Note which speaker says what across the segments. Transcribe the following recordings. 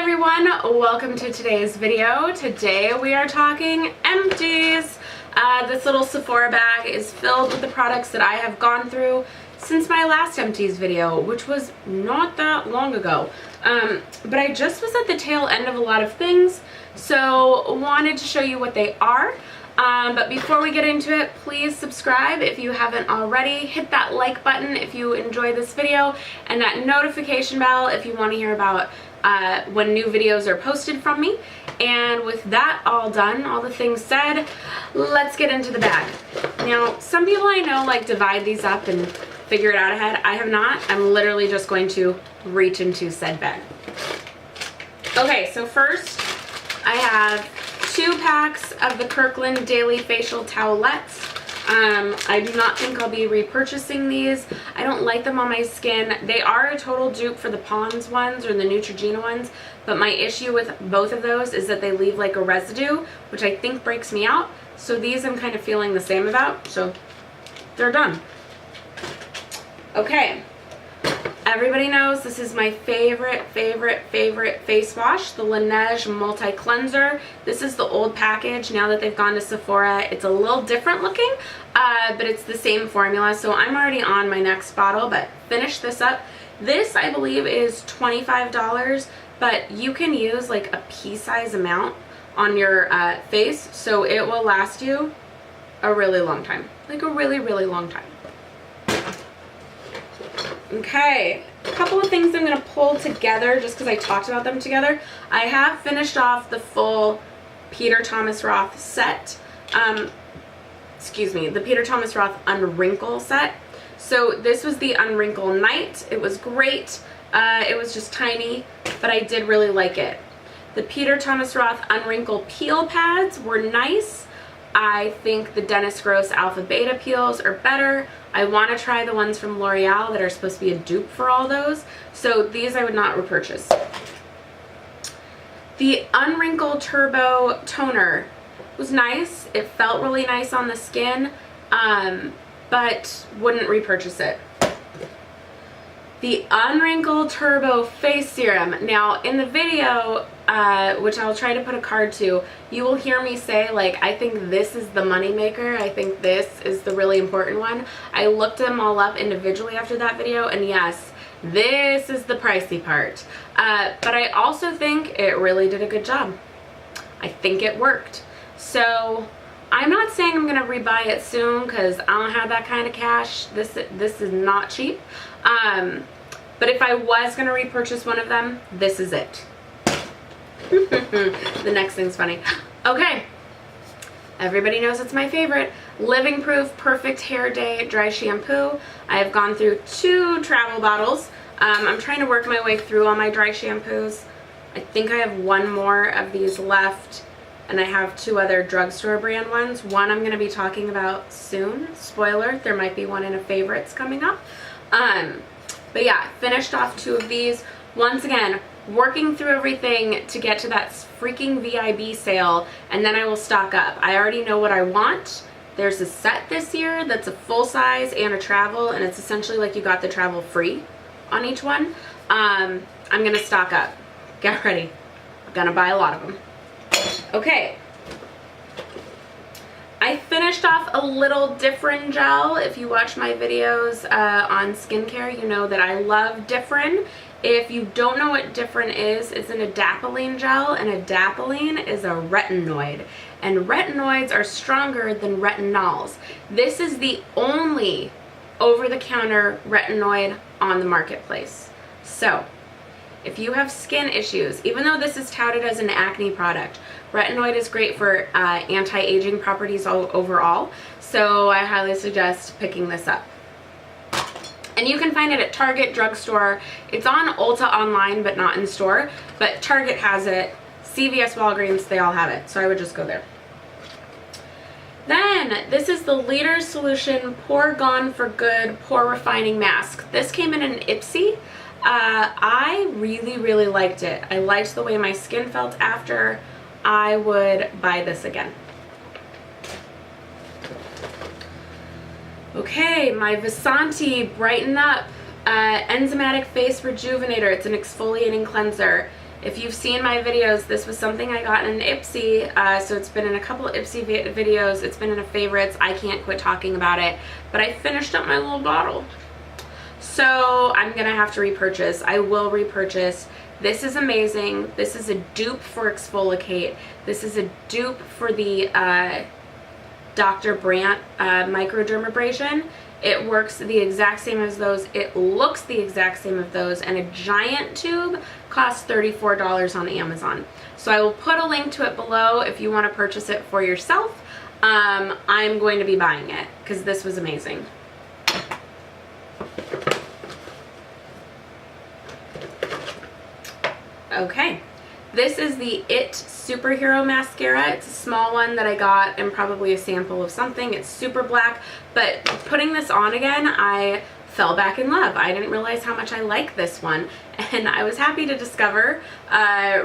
Speaker 1: everyone, welcome to today's video. Today we are talking Empties. This little Sephora bag is filled with the products that I have gone through since my last Empties video, which was not that long ago. But I just was at the tail end of a lot of things, so wanted to show you what they are. But before we get into it, please subscribe if you haven't already. Hit that like button if you enjoy this video, and that notification bell if you want to hear about when new videos are posted from me. And with that all done, all the things said, let's get into the bag. Now, some people I know like divide these up and figure it out ahead. I have not. I'm literally just going to reach into said bag. Okay, so first I have 2 packs of the Kirkland Daily Facial Towelettes. I do not think I'll be repurchasing these. I don't like them on my skin. They are a total dupe for the Pond's ones or the Neutrogena ones, but my issue with both of those is that they leave like a residue, which I think breaks me out. So these I'm kind of feeling the same about, so they're done. Okay. Everybody knows this is my favorite face wash, the Laneige Multi Cleanser. This is the old package. Now that they've gone to Sephora, it's a little different looking, but it's the same formula. So I'm already on my next bottle, but finish this up. This, I believe, is $25, but you can use like a pea-size amount on your face, so it will last you a really long time. Like a really long time. Okay, a couple of things I'm going to pull together just because I talked about them together. I have finished off the full Peter Thomas Roth set. The Peter Thomas Roth Unwrinkle set. So this was the Unwrinkle Night. It was great. It was just tiny, but I did really like it. The Peter Thomas Roth Unwrinkle Peel Pads were nice. I think the Dennis Gross Alpha Beta Peels are better. I want to try the ones from L'Oreal that are supposed to be a dupe for all those. So these I would not repurchase. The Unwrinkle Turbo Toner was nice. It felt really nice on the skin, but wouldn't repurchase it. The Unwrinkle Turbo Face Serum. Now, in the video, which I'll try to put a card to, you will hear me say, like, I think this is the moneymaker. I think this is the really important one. I looked them all up individually after that video, and yes, this is the pricey part. But I also think it really did a good job. I think it worked. So I'm not saying I'm going to rebuy it soon because I don't have that kind of cash. This is not cheap. But if I was going to repurchase one of them, this is it. The next thing's funny. Okay. Everybody knows it's my favorite. Living Proof Perfect Hair Day Dry Shampoo. I have gone through 2 travel bottles. I'm trying to work my way through all my dry shampoos. I think I have 1 more of these left, and I have 2 other drugstore brand ones. One I'm going to be talking about soon. Spoiler, there might be one in a favorites coming up. But yeah, finished off 2 of these. Once again, working through everything to get to that freaking VIB sale, and then I will stock up. I already know what I want. There's a set this year that's a full size and a travel, and it's essentially like you got the travel free on each one. I'm gonna stock up. Get ready. I'm gonna buy a lot of them. Okay. I finished off a little Differin gel. If you watch my videos on skincare, you know that I love Differin. If you don't know what Differin is, it's an adapalene gel, and adapalene is a retinoid. And retinoids are stronger than retinols. This is the only over-the-counter retinoid on the marketplace. So, if you have skin issues, even though this is touted as an acne product, retinoid is great for anti-aging properties overall, so I highly suggest picking this up. And you can find it at Target, drugstore. It's on Ulta online, but not in store. But Target has it. CVS, Walgreens, they all have it, so I would just go there. Then, this is the Leader Solution Pore Gone for Good Pore Refining Mask. This came in an Ipsy. I really liked it. I liked the way my skin felt after. I would buy this again. Okay, my Vasanti Brighten Up enzymatic face rejuvenator. It's an exfoliating cleanser. If you've seen my videos, this was something I got in an Ipsy, so it's been in a couple of Ipsy videos. It's been in a favorites. I can't quit talking about it, but I finished up my little bottle. So I'm going to have to repurchase. I will repurchase. This is amazing. This is a dupe for Exfoliate. This is a dupe for the Dr. Brandt microdermabrasion. It works the exact same as those. It looks the exact same as those, and a giant tube costs $34 on Amazon. So I will put a link to it below if you want to purchase it for yourself. I'm going to be buying it because this was amazing. Okay, this is the IT Superhero Mascara. It's a small one that I got and probably a sample of something. It's super black, but putting this on again, I fell back in love. I didn't realize how much I like this one, and I was happy to discover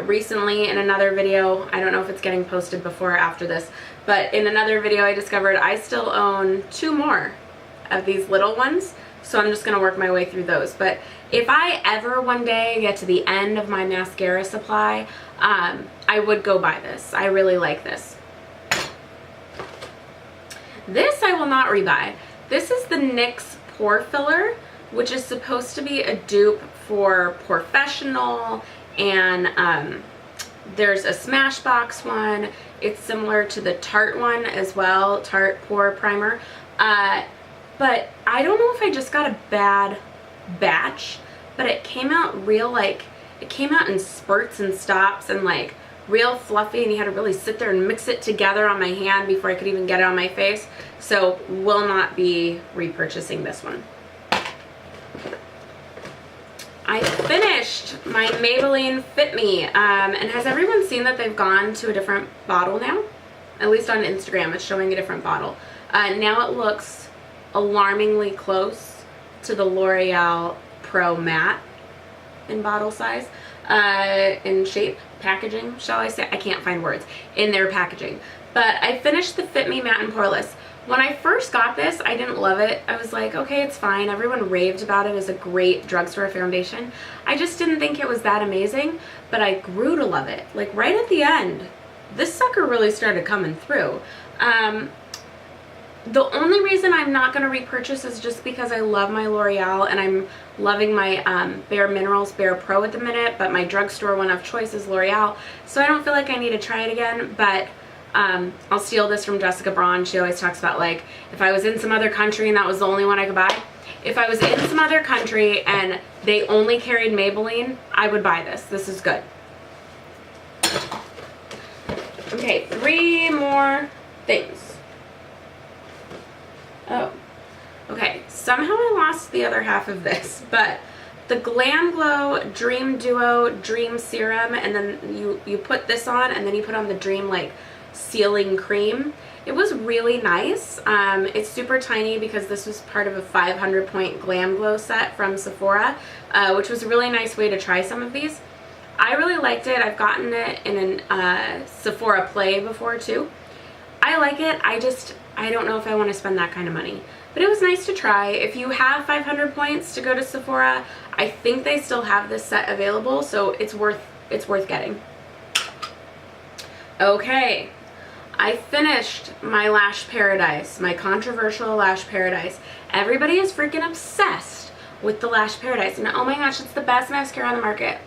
Speaker 1: recently in another video, I don't know if it's getting posted before or after this, but in another video I discovered I still own 2 more of these little ones. So I'm just going to work my way through those. But if I ever one day get to the end of my mascara supply, I would go buy this. I really like this. This I will not rebuy. This is the NYX Pore Filler, which is supposed to be a dupe for Professional, and there's a Smashbox one. It's similar to the Tarte one as well, Tarte Pore Primer. But I don't know if I just got a bad batch, but it came out real, like, it came out in spurts and stops and like real fluffy, and you had to really sit there and mix it together on my hand before I could even get it on my face. So will not be repurchasing this one. I finished my Maybelline Fit Me, and has everyone seen that they've gone to a different bottle now? At least on Instagram, it's showing a different bottle. Now it looks alarmingly close to the L'Oreal Pro Matte in bottle size, in shape, packaging, shall I say? I can't find words, in their packaging. But I finished the Fit Me Matte and Poreless. When I first got this, I didn't love it. I was like, okay, it's fine. Everyone raved about it as a great drugstore foundation. I just didn't think it was that amazing, but I grew to love it. Like right at the end, this sucker really started coming through. The only reason I'm not going to repurchase is just because I love my L'Oreal, and I'm loving my Bare Minerals Bare Pro at the minute, but my drugstore one of choice is L'Oreal, so I don't feel like I need to try it again. But I'll steal this from Jessica Braun. She always talks about, like, if I was in some other country and that was the only one I could buy. If I was in some other country and they only carried Maybelline, I would buy this. This is good. Okay, 3 more things. Oh, okay, somehow I lost the other half of this, but the Glam Glow Dream Duo Dream Serum, and then you put this on, and then you put on the Dream, like, sealing cream. It was really nice. It's super tiny because this was part of a 500 point Glam Glow set from Sephora, which was a really nice way to try some of these. I really liked it. I've gotten it in an Sephora Play before too. I like it. I don't know if I want to spend that kind of money, but it was nice to try. If you have 500 points to go to Sephora, I think they still have this set available, so it's worth getting. Okay, I finished my Lash Paradise, my controversial Lash Paradise. Everybody is freaking obsessed with the Lash Paradise, and oh my gosh, it's the best mascara on the market.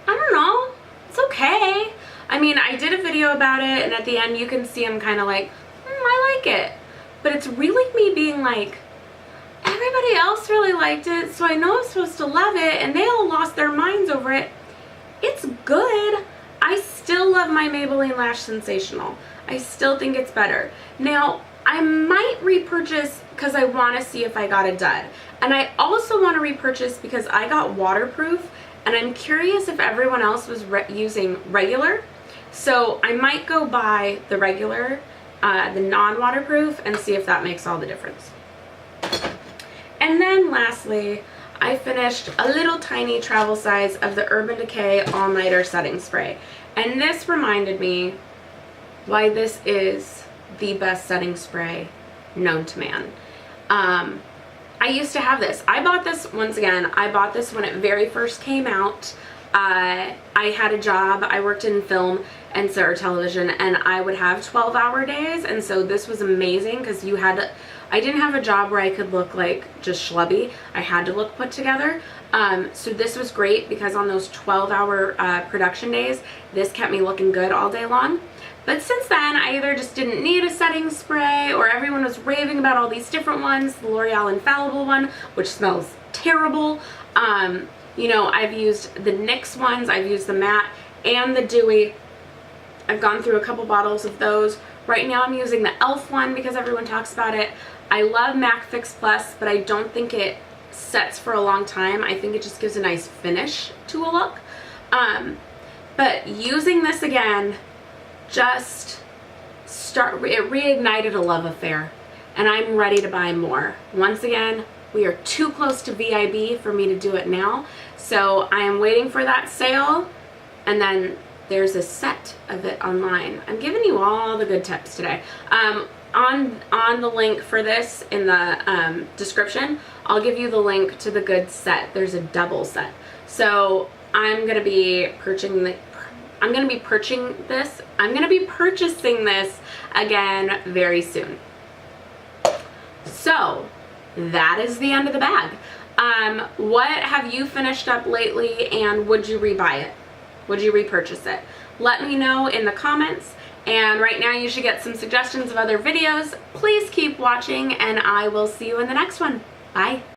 Speaker 1: I don't know, it's okay. I mean, I did a video about it, and at the end you can see I'm kind of like, I like it. But it's really me being like, everybody else really liked it, so I know I'm supposed to love it, and they all lost their minds over it. It's good. I still love my Maybelline Lash Sensational. I still think it's better. Now, I might repurchase because I want to see if I got a dud. And I also want to repurchase because I got waterproof, and I'm curious if everyone else was using regular. So I might go buy the regular, the non-waterproof, and see if that makes all the difference. And then lastly, I finished a little tiny travel size of the Urban Decay All Nighter Setting Spray. And this reminded me why this is the best setting spray known to man. I used to have this. I bought this, once again, I bought this when it very first came out. I had a job, I worked in film and television, and I would have 12-hour days, and so this was amazing because I didn't have a job where I could look like just schlubby. I had to look put together. So this was great because on those 12-hour production days, this kept me looking good all day long. But since then, I either just didn't need a setting spray, or everyone was raving about all these different ones. The L'Oreal Infallible one, which smells terrible. You know, I've used the NYX ones, I've used the matte and the dewy. I've gone through a couple bottles of those. Right now I'm using the e.l.f. one because everyone talks about it. I love MAC Fix Plus, but I don't think it sets for a long time. I think it just gives a nice finish to a look. But using this again, it reignited a love affair, and I'm ready to buy more. Once again, we are too close to VIB for me to do it now, so I am waiting for that sale, and then there's a set of it online. I'm giving you all the good tips today. On the link for this in the description, I'll give you the link to the good set. There's a double set. So I'm gonna be purchasing this again very soon. So that is the end of the bag. What have you finished up lately, and would you rebuy it? Would you repurchase it? Let me know in the comments. And right now you should get some suggestions of other videos. Please keep watching, and I will see you in the next one. Bye.